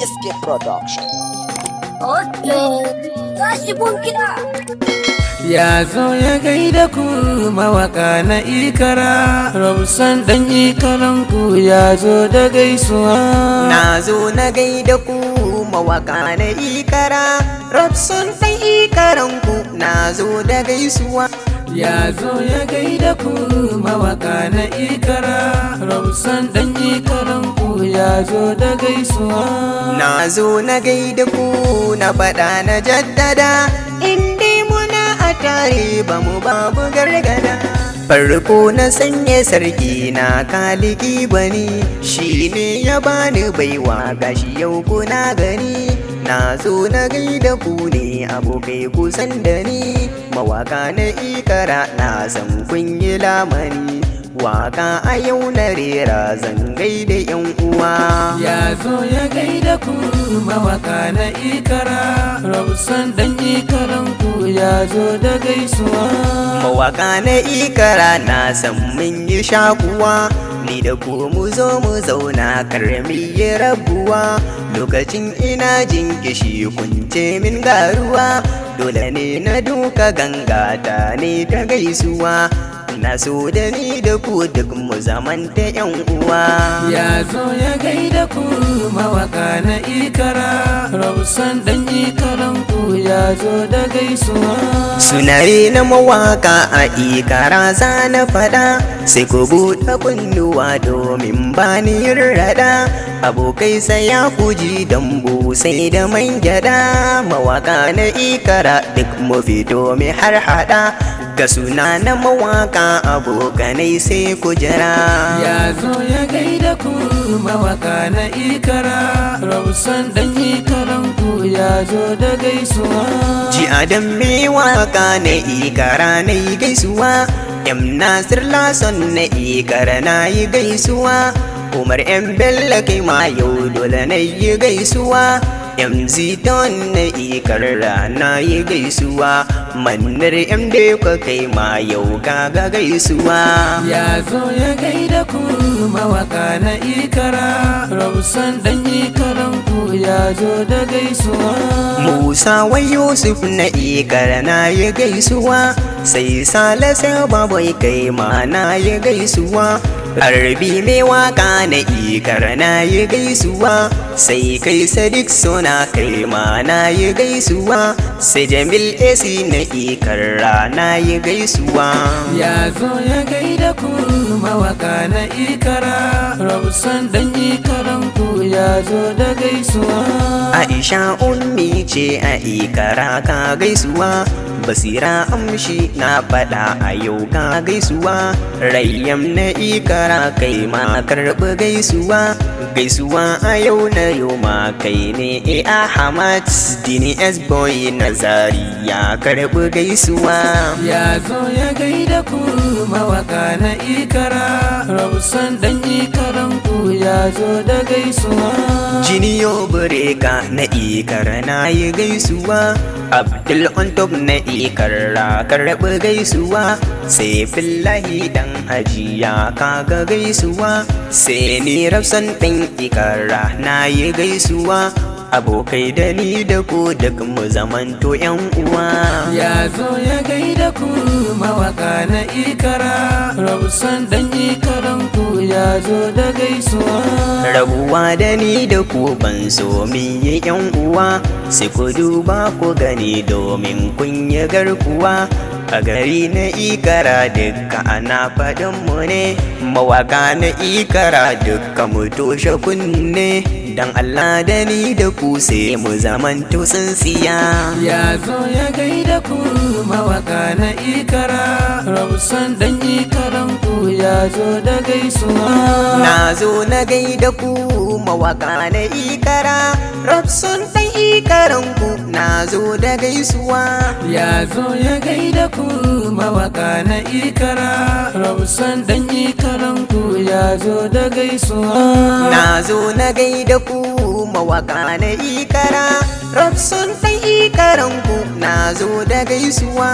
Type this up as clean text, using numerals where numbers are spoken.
SK Production. Okay, tashi mun kiɗa. Ya zo ya gaida ku mawaka na ikara, Robson ɗan ikaran ku ya zo da gaisuwa. Na zo na gaida ku mawaka na ikara, Robson ɗan ikaran ku na zo da gaisuwa. Ya zo ya gaida ku mawaka na ikara, Robson ɗan ikaran ku ya zo da gaisuwa. Na zo na gaida ku na faɗa na jaddada, inda muna a tare ba mu babu gargada. Farko na sanya sarki na kaliki bani, shi ne ya bani baiwa gashi yau kuna gani. Na zo na gaida ku ne abokai kusan da ni, mawaka na ikara na san kun yi lamani. Waka a yau na rera zan gaida yan uwa. Ya zo ya gaida ku mawaka na ikara, Robson ɗan ikaran ku ya zo da gaisuwa. Mawaka na ikara na san mun yi shakuwa, ni da ku mu zo mu zauna karmi yi rabuwa. Lokacin ina jin kishi kunce min garuwa, dole ne na duka gangata ne ta gaisuwa. Na so da ni da ku duk mu zamanta yan uwa. Ya zo ya gaida ku mawaka na ikara, Robson ɗan ikaran ku ya zo da gaisuwa. Sunare na mawaka a ikara za na faɗa, sai ku buɗe kunnuwa domin bani raɗa. Abokai sai ya kuji dambu sai da man gyaɗa, mawaka na ikara duk mu fito mai har haɗa. Ga suna na mawaka abokanai sai ku jira. Ya zo ya gaida ku mawaka na ikara, Robson ɗan ikaran ku ya zo da gaisuwa. Ji adam mai waka na ikara na yi gaisuwa, M Nasir Lason na ikara na yi gaisuwa, Umar M Bello kai ma yau dole na yi gaisuwa. MZ Don na ikara na yi gaisuwa, Mannar MD ka kai ma yau kaga gaisuwa. Ya zo ya gaida ku mawaka na ikara, Robson ɗan ikaran ku ya zo da gaisuwa. Musa wa Yusuf na ikara na yi gaisuwa, sai Sale sai babai kai ma na yi gaisuwa. Arbi mai waka na ikara na yi gaisuwa, sai kai Sadiq suna kai ma na yi gaisuwa, sai Jamil AC na ikara na yi gaisuwa. Ya zo ya gaida ku mawaka na ikara, Robson ɗan ikaran ku ya zo da gaisuwa. Aisha ummi ce a ikara ka gaisuwa, Basira amshi na faɗa a yau ka gaisuwa. Rayyam na ikara kai ma karɓi gaisuwa, gaisuwa a yau na yau ma kai ne Ahmad Dini S-Boy Nazari ya karɓi gaisuwa. Ya zo ya gaida ku mawaka na ikara, Robson ɗan ikaran ku ya zo da gaisuwa. Jiniyo Bureka na ikara na yi gaisuwa, Abdul Ontop na ikara karɓi gaisuwa, sai Fillahi dan Hajiya kaga gaisuwa, sai ni Robson ɗan ikara na yi gaisuwa. Abokai da ni da ku duk mu zamanto yan uwa. Ya zo ya gaida ku mawaka na ikara, Robson ɗan ikaran ku ya zo da gaisuwa. Rabuwa da ni da ku ban so min yi yan uwa, sai ku duba ku gani domin kun yi garkuwa. A gari na ikara dukka ana faɗin mu ne, mawaka na ikara dukka mu toshe kunne. Dan Allah da ni da ku sai mu zamanto tsintsiya. Ya zo ya gaida ku mawaka na ikara, Robson ɗan ikaran ku ya zo da gaisuwa. Na zo na gaida ku mawaka na ikara, Robson ɗan ikaran ku na zo da gaisuwa. Ya zo ya gaida ku mawaka na ikara, Robson ɗan ikaran ku ya zo da gaisuwa. Na zo na gaida ku mawaka na ikara, Robson ɗan ikaran ku na zo da gaisuwa.